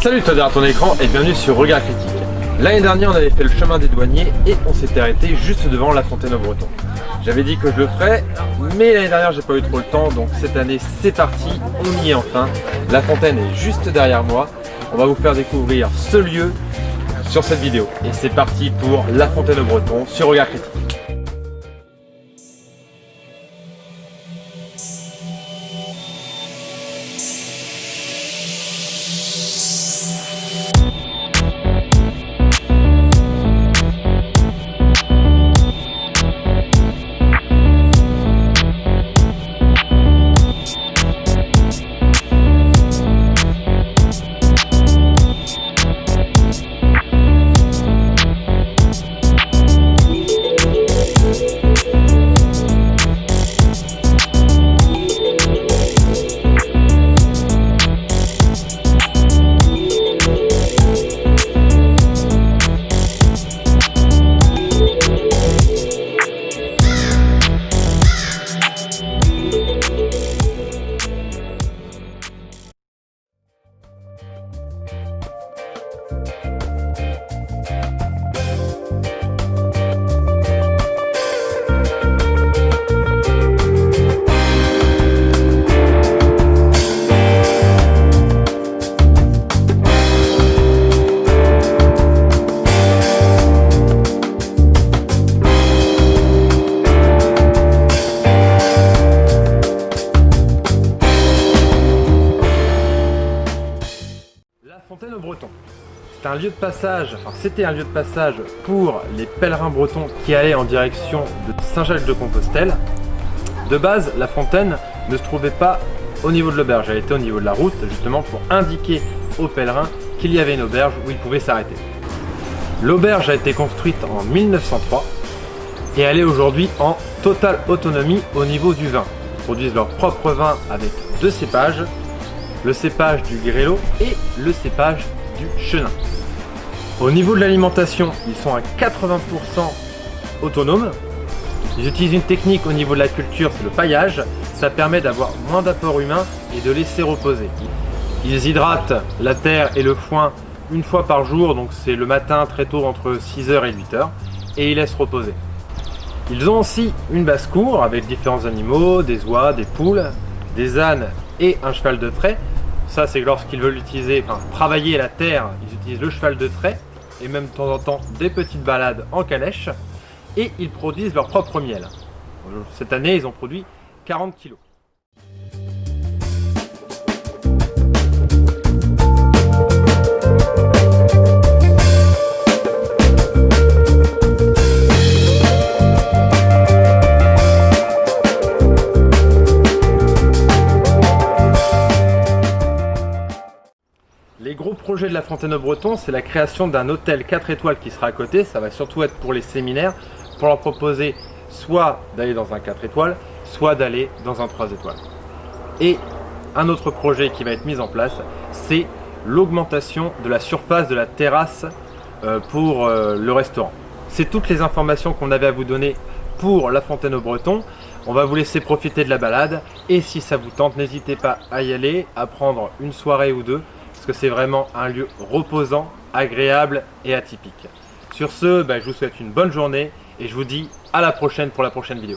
Salut toi derrière ton écran et bienvenue sur Regard Critique. L'année dernière on avait fait le chemin des douaniers et on s'était arrêté juste devant la fontaine au Breton. J'avais dit que je le ferais, mais l'année dernière j'ai pas eu trop le temps, donc cette année c'est parti, on y est enfin. La fontaine est juste derrière moi, on va vous faire découvrir ce lieu sur cette vidéo. Et c'est parti pour la fontaine au Breton sur Regard Critique. Fontaine au Breton. C'est un lieu de passage, enfin c'était un lieu de passage pour les pèlerins bretons qui allaient en direction de Saint-Jacques-de-Compostelle. De base, la fontaine ne se trouvait pas au niveau de l'auberge, elle était au niveau de la route, justement pour indiquer aux pèlerins qu'il y avait une auberge où ils pouvaient s'arrêter. L'auberge a été construite en 1903 et elle est aujourd'hui en totale autonomie au niveau du vin. Ils produisent leur propre vin avec 2 cépages, le cépage du grêlot et le cépage du chenin. Au niveau de l'alimentation, ils sont à 80% autonomes. Ils utilisent une technique au niveau de la culture, c'est le paillage. Ça permet d'avoir moins d'apport humain et de laisser reposer. Ils hydratent la terre et le foin une fois par jour, donc c'est le matin très tôt entre 6h et 8h, et ils laissent reposer. Ils ont aussi une basse-cour avec différents animaux, des oies, des poules, des ânes et un cheval de trait. Ça, c'est lorsqu'ils veulent utiliser, travailler la terre, ils utilisent le cheval de trait et même de temps en temps des petites balades en calèche, et ils produisent leur propre miel. Cette année, ils ont produit 40 kg. Les gros projets de la fontaine au Breton, c'est la création d'un hôtel 4 étoiles qui sera à côté. Ça va surtout être pour les séminaires, pour leur proposer soit d'aller dans un 4 étoiles, soit d'aller dans un 3 étoiles. Et un autre projet qui va être mis en place, c'est l'augmentation de la surface de la terrasse pour le restaurant. C'est toutes les informations qu'on avait à vous donner pour la fontaine au Breton. On va vous laisser profiter de la balade et si ça vous tente, n'hésitez pas à y aller, à prendre une soirée ou deux, parce que c'est vraiment un lieu reposant, agréable et atypique. Sur ce, je vous souhaite une bonne journée et je vous dis à la prochaine pour la prochaine vidéo.